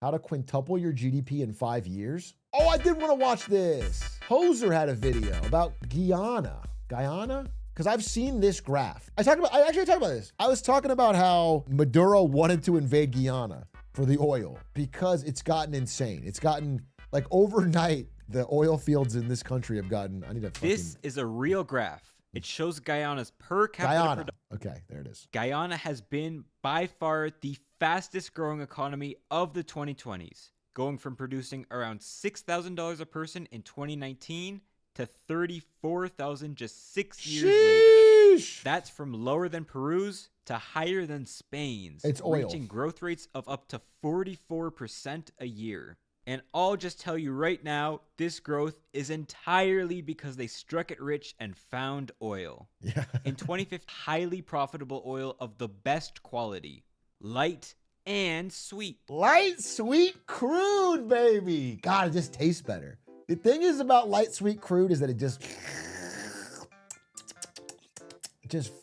How to quintuple your GDP in 5 years? Oh, I did want to watch this. Hoser had a video about Guyana. Guyana? Because I've seen this graph. I actually talked about this. I was talking about how Maduro wanted to invade Guyana for the oil because it's gotten insane. It's gotten, like, overnight, the oil fields in this country have gotten, This is a real graph. It shows Guyana's per capita production. Okay, there it is. Guyana has been by far the fastest growing economy of the 2020s, going from producing around $6,000 a person in 2019 to $34,000 just 6 years later. That's from lower than Peru's to higher than Spain's. It's oil. Reaching growth rates of up to 44% a year. And I'll just tell you right now, this growth is entirely because they struck it rich and found oil. Yeah. In 2015, highly profitable oil of the best quality, light and sweet. Light, sweet crude, baby. God, it just tastes better. The thing is about light, sweet crude is that it just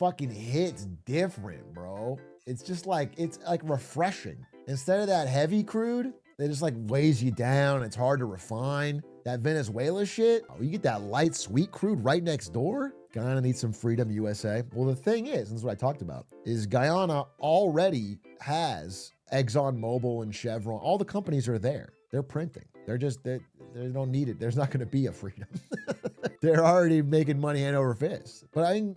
fucking hits different, bro. It's like refreshing. Instead of that heavy crude, it just like weighs you down. It's hard to refine. That Venezuela shit, oh, you get that light, sweet crude right next door. Guyana needs some freedom, USA. Well, the thing is, and this is what I talked about, is Guyana already has ExxonMobil and Chevron. All the companies are there. They're printing. They don't need it. There's not going to be a freedom. They're already making money hand over fist. But I mean,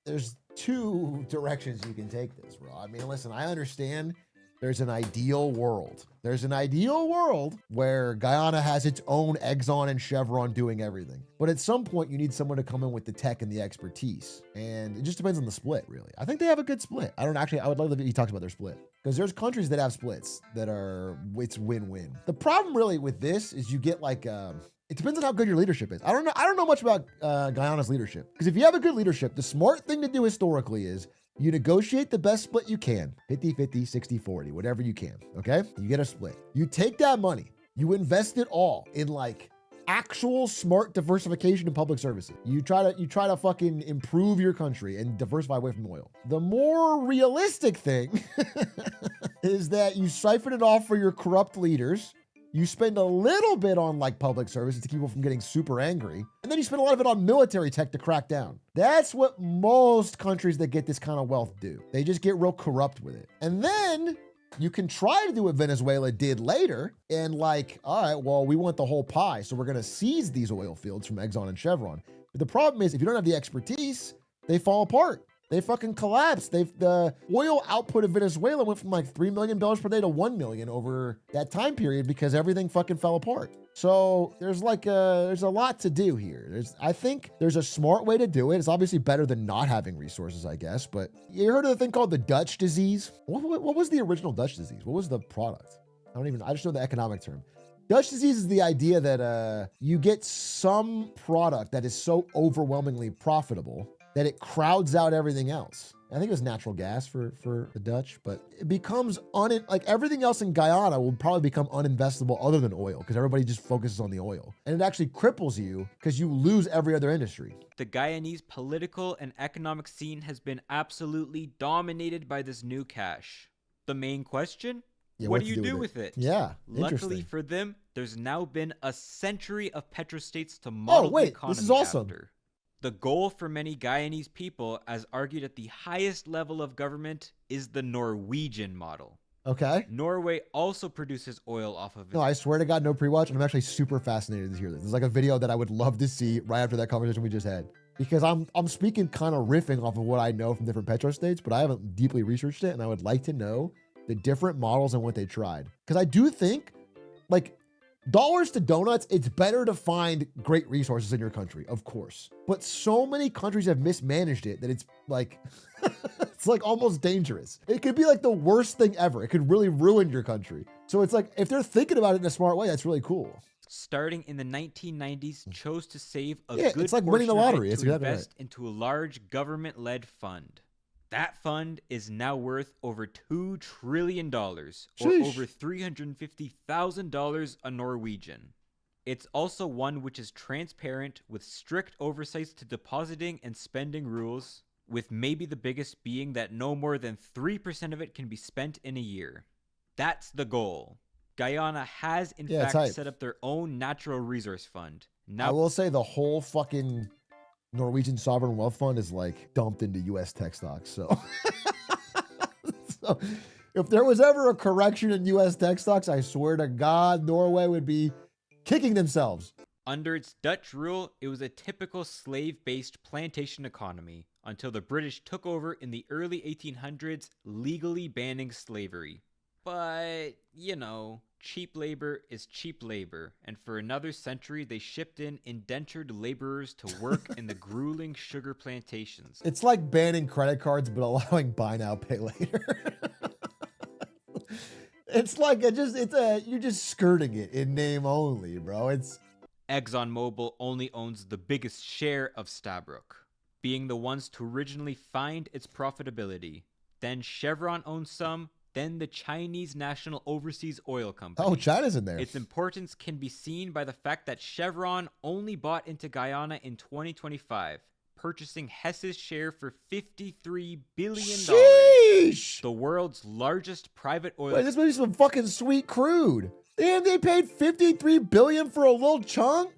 there's two directions you can take this, bro. I mean, listen, I understand there's an ideal world. There's an ideal world where Guyana has its own Exxon and Chevron doing everything. But at some point, you need someone to come in with the tech and the expertise. And it just depends on the split, really. I think they have a good split. I would love that he talks about their split. Because there's countries that have splits that it's win-win. The problem really with this is you get like, it depends on how good your leadership is. I don't know much about Guyana's leadership. Because if you have a good leadership, the smart thing to do historically is you negotiate the best split you can, 50-50, 60-40, whatever you can, okay? You get a split. You take that money, you invest it all in like actual smart diversification in public services. You try to fucking improve your country and diversify away from oil. The more realistic thing is that you siphon it off for your corrupt leaders. You spend a little bit on like public services to keep people from getting super angry. And then you spend a lot of it on military tech to crack down. That's what most countries that get this kind of wealth do. They just get real corrupt with it. And then you can try to do what Venezuela did later and like, all right, well, we want the whole pie. So we're going to seize these oil fields from Exxon and Chevron. But the problem is if you don't have the expertise, they fall apart. They fucking collapsed. The oil output of Venezuela went from like $3 million per day to 1 million over that time period because everything fucking fell apart. So there's a lot to do here. I think there's a smart way to do it. It's obviously better than not having resources, I guess. But you heard of the thing called the Dutch disease? What was the original Dutch disease? What was the product? I just know the economic term. Dutch disease is the idea that you get some product that is so overwhelmingly profitable that it crowds out everything else. I think it was natural gas for the Dutch, but it becomes like everything else in Guyana will probably become uninvestable other than oil because everybody just focuses on the oil. And it actually cripples you because you lose every other industry. The Guyanese political and economic scene has been absolutely dominated by this new cash. The main question? Yeah, what do you do with it? Yeah, Luckily for them, there's now been a century of petrostates to model the economy this is awesome. after. The goal for many Guyanese people, as argued at the highest level of government, is the Norwegian model. Okay. Norway also produces oil off of it. No, I swear to God, no pre-watch, and I'm actually super fascinated to hear this. It's like a video that I would love to see right after that conversation we just had. Because I'm speaking kind of riffing off of what I know from different petrostates, but I haven't deeply researched it, and I would like to know the different models and what they tried. Because I do think, like, dollars to donuts, it's better to find great resources in your country, of course. But so many countries have mismanaged it that it's like, it's like almost dangerous. It could be like the worst thing ever. It could really ruin your country. So it's like, if they're thinking about it in a smart way, that's really cool. Starting in the 1990s, chose to save a good it's like winning the lottery. It's to exactly invest right. into a large government-led fund. That fund is now worth over $2 trillion, or over $350,000 a Norwegian. It's also one which is transparent with strict oversights to depositing and spending rules, with maybe the biggest being that no more than 3% of it can be spent in a year. That's the goal. Guyana has in Yeah, fact type. set up their own natural resource fund. I Now will say the whole fucking Norwegian sovereign wealth fund is like dumped into U.S. tech stocks. So, so if there was ever a correction in U.S. tech stocks, I swear to God, Norway would be kicking themselves. under its Dutch rule, it was a typical slave-based plantation economy until the British took over in the early 1800s, legally banning slavery. But, you know, cheap labor is cheap labor, and for another century they shipped in indentured laborers to work in the grueling sugar plantations. It's like banning credit cards but allowing buy now, pay later. It's like you're just skirting it in name only, bro. It's ExxonMobil only owns the biggest share of Stabroek, being the ones to originally find its profitability. Then Chevron owns some, then the Chinese National Overseas Oil Company. Oh, China's in there. Its importance can be seen by the fact that Chevron only bought into Guyana in 2025, purchasing Hess's share for $53 billion. Sheesh! The world's largest private oil. Wait, this must be some fucking sweet crude. Damn, they paid $53 billion for a little chunk?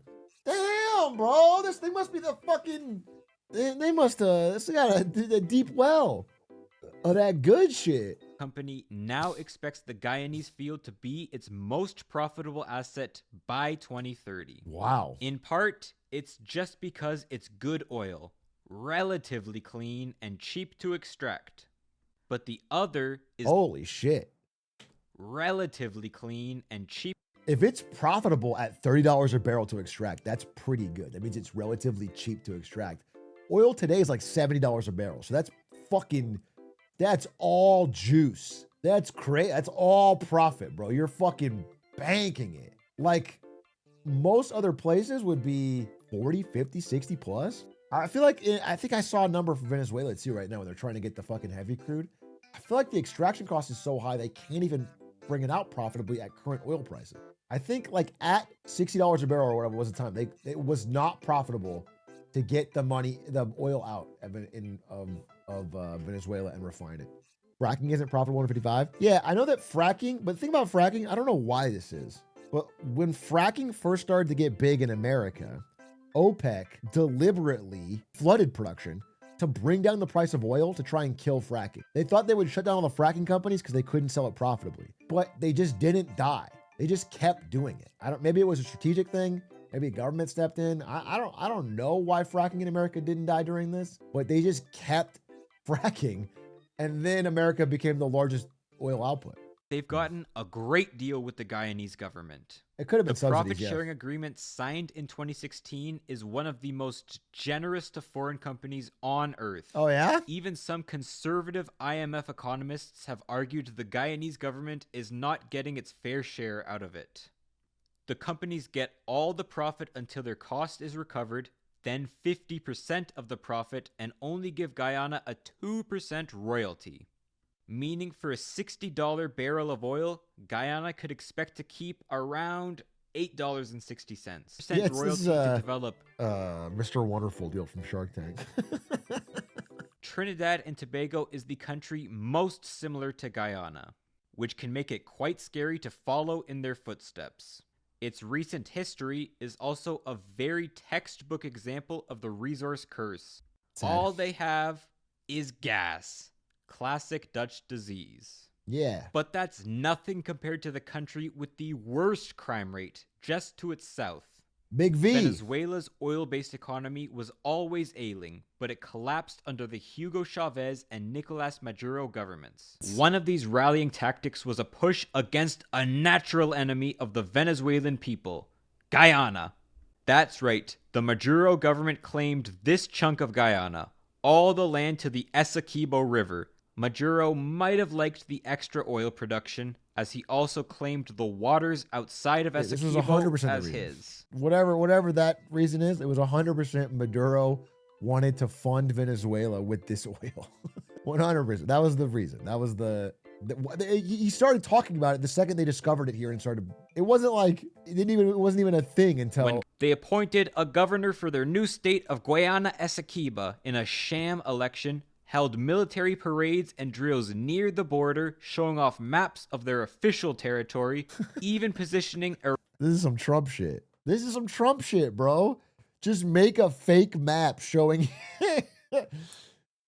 Damn, bro. This thing must be the fucking... They must have... This got a deep well of that good shit. Company now expects the Guyanese field to be its most profitable asset by 2030. Wow. In part, it's just because it's good oil, relatively clean and cheap to extract. But the other is Holy shit. relatively clean and cheap. If it's profitable at $30 a barrel to extract, that's pretty good. That means it's relatively cheap to extract. Oil today is like $70 a barrel. So that's all juice. That's great. That's all profit, bro. You're fucking banking it. Like most other places would be 40, 50, 60 plus. I think I saw a number for Venezuela too right now when they're trying to get the fucking heavy crude. I feel like the extraction cost is so high they can't even bring it out profitably at current oil prices. I think like at $60 a barrel or whatever was the time, it was not profitable to get the oil out of Venezuela and refine it. Fracking isn't profitable in 55. Yeah, I know that fracking, but the thing about fracking, I don't know why this is, but when fracking first started to get big in America, OPEC deliberately flooded production to bring down the price of oil to try and kill fracking. They thought they would shut down all the fracking companies because they couldn't sell it profitably, but they just didn't die. They just kept doing it. Maybe it was a strategic thing. Maybe government stepped in. I don't know why fracking in America didn't die during this, but they just kept fracking, and then America became the largest oil output. They've gotten a great deal with the Guyanese government. It could have been The subsidies, profit yeah. sharing agreement signed in 2016 is one of the most generous to foreign companies on earth. Oh yeah? Even some conservative IMF economists have argued the Guyanese government is not getting its fair share out of it. The companies get all the profit until their cost is recovered, then 50% of the profit, and only give Guyana a 2% royalty. Meaning for a $60 barrel of oil, Guyana could expect to keep around $8.60. Yeah, Royalty to develop Mr. Wonderful deal from Shark Tank. Trinidad and Tobago is the country most similar to Guyana, which can make it quite scary to follow in their footsteps. Its recent history is also a very textbook example of the resource curse. Sad. All they have is gas. Classic Dutch disease. Yeah. But that's nothing compared to the country with the worst crime rate, just to its south. Big V. Venezuela's oil-based economy was always ailing, but it collapsed under the Hugo Chavez and Nicolás Maduro governments. One of these rallying tactics was a push against a natural enemy of the Venezuelan people, Guyana. That's right, the Maduro government claimed this chunk of Guyana, all the land to the Essequibo River. Maduro might have liked the extra oil production, as he also claimed the waters outside of Essequibo this was 100% the as reason. his. Whatever that reason is, it was 100% Maduro wanted to fund Venezuela with this oil. 100%. That was the reason. That was he started talking about it the second they discovered it here and started. It wasn't like it wasn't even a thing until When they appointed a governor for their new state of Guyana Essequibo in a sham election, held military parades and drills near the border, showing off maps of their official territory, even positioning a This is some Trump shit. This is some Trump shit, bro. Just make a fake map showing.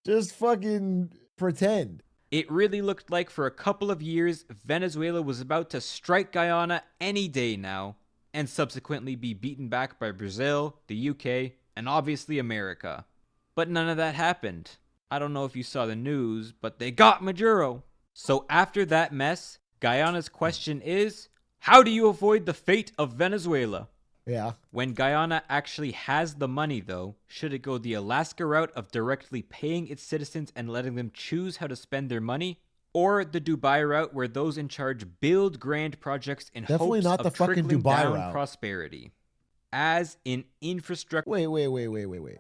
Just fucking pretend. It really looked like for a couple of years, Venezuela was about to strike Guyana any day now, and subsequently be beaten back by Brazil, the UK, and obviously America. But none of that happened. I don't know if you saw the news, but they got Maduro. So after that mess, Guyana's question is, how do you avoid the fate of Venezuela? Yeah. When Guyana actually has the money, though, should it go the Alaska route of directly paying its citizens and letting them choose how to spend their money? Or the Dubai route where those in charge build grand projects in Definitely hopes not of the fucking trickling Dubai down route. prosperity? As in infrastructure... Wait.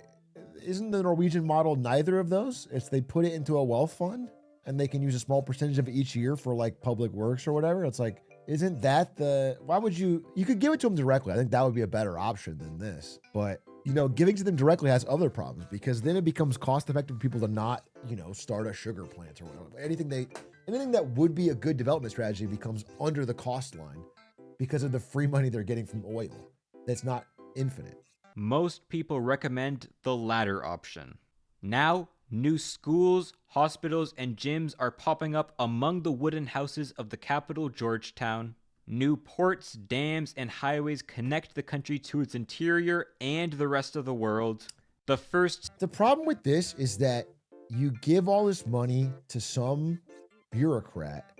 Isn't the Norwegian model neither of those? It's they put it into a wealth fund and they can use a small percentage of it each year for like public works or whatever. It's like, isn't that why would you could give it to them directly. I think that would be a better option than this. But, giving to them directly has other problems because then it becomes cost effective for people to not, start a sugar plant or whatever. Anything that would be a good development strategy becomes under the cost line because of the free money they're getting from oil. That's not infinite. Most people recommend the latter option. Now, new schools, hospitals, and gyms are popping up among the wooden houses of the capital, Georgetown. New ports, dams, and highways connect the country to its interior and the rest of the world. The problem with this is that you give all this money to some bureaucrat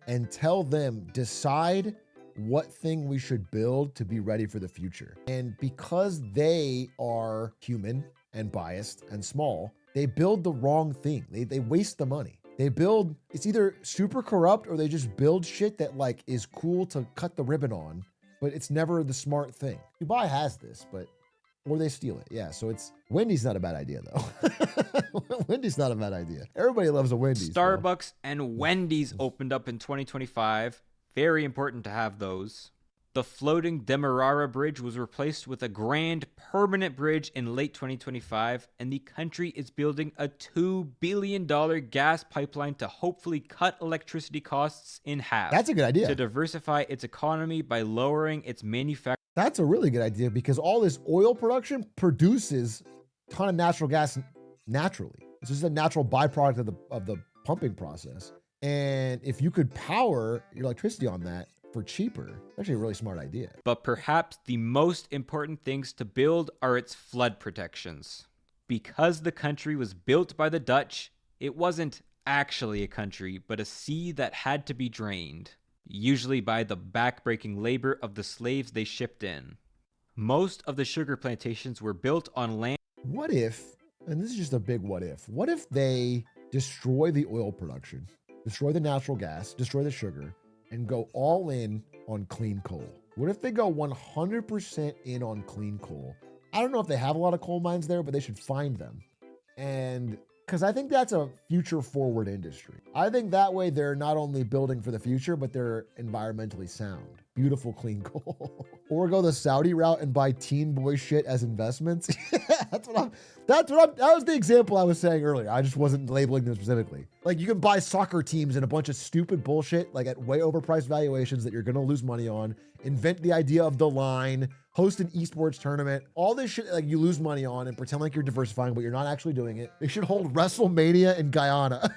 and tell them, decide what thing we should build to be ready for the future. And because they are human and biased and small, they build the wrong thing. They waste the money. It's either super corrupt or they just build shit that like is cool to cut the ribbon on, but it's never the smart thing. Dubai has this, or they steal it. Yeah, so Wendy's not a bad idea though. Wendy's not a bad idea. Everybody loves a Wendy's. Starbucks and Wendy's opened up in 2025. Very important to have those. The floating Demerara Bridge was replaced with a grand permanent bridge in late 2025, and the country is building a $2 billion gas pipeline to hopefully cut electricity costs in half. That's a good idea. To diversify its economy by lowering its manufacturing. That's a really good idea because all this oil production produces a ton of natural gas naturally. It's just a natural byproduct of the pumping process. And if you could power your electricity on that for cheaper, actually a really smart idea. But perhaps the most important things to build are its flood protections. Because the country was built by the Dutch, it wasn't actually a country, but a sea that had to be drained, usually by the backbreaking labor of the slaves they shipped in. Most of the sugar plantations were built on land. What if, and this is just a big what if they destroy the oil production, destroy the natural gas, destroy the sugar, and go all in on clean coal? What if they go 100% in on clean coal? I don't know if they have a lot of coal mines there, but they should find them. And because I think that's a future forward industry. I think that way they're not only building for the future, but they're environmentally sound. Beautiful, clean coal. Or go the Saudi route and buy teen boy shit as investments. That was the example I was saying earlier. I just wasn't labeling them specifically. Like you can buy soccer teams and a bunch of stupid bullshit, like at way overpriced valuations that you're going to lose money on, invent the idea of the line, host an esports tournament, all this shit like you lose money on and pretend like you're diversifying, but you're not actually doing it. They should hold WrestleMania in Guyana.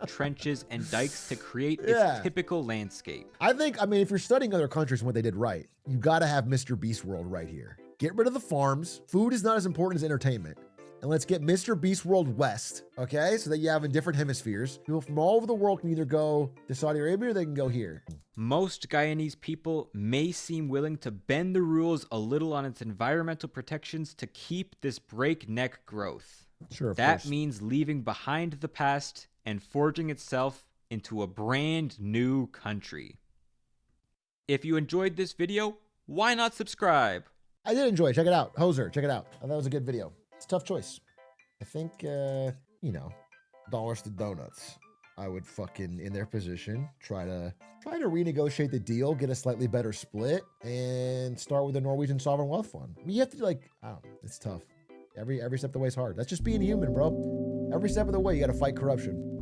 Trenches and dikes to create its typical landscape. I mean, if you're studying other countries and what they did right, you got to have Mr. Beast World right here. Get rid of the farms. Food is not as important as entertainment. And let's get Mr. Beast World West, okay? So that you have in different hemispheres. People from all over the world can either go to Saudi Arabia or they can go here. Most Guyanese people may seem willing to bend the rules a little on its environmental protections to keep this breakneck growth. Sure, of that course. means leaving behind the past and forging itself into a brand new country. If you enjoyed this video, why not subscribe? I did enjoy it. Check it out. Hoser, check it out. I thought it was a good video. It's a tough choice. I think, dollars to donuts. I would fucking, in their position, try to renegotiate the deal, get a slightly better split, and start with the Norwegian Sovereign Wealth Fund. I mean, you have to, I don't know, it's tough. Every step of the way is hard. That's just being human, bro. Every step of the way, you got to fight corruption.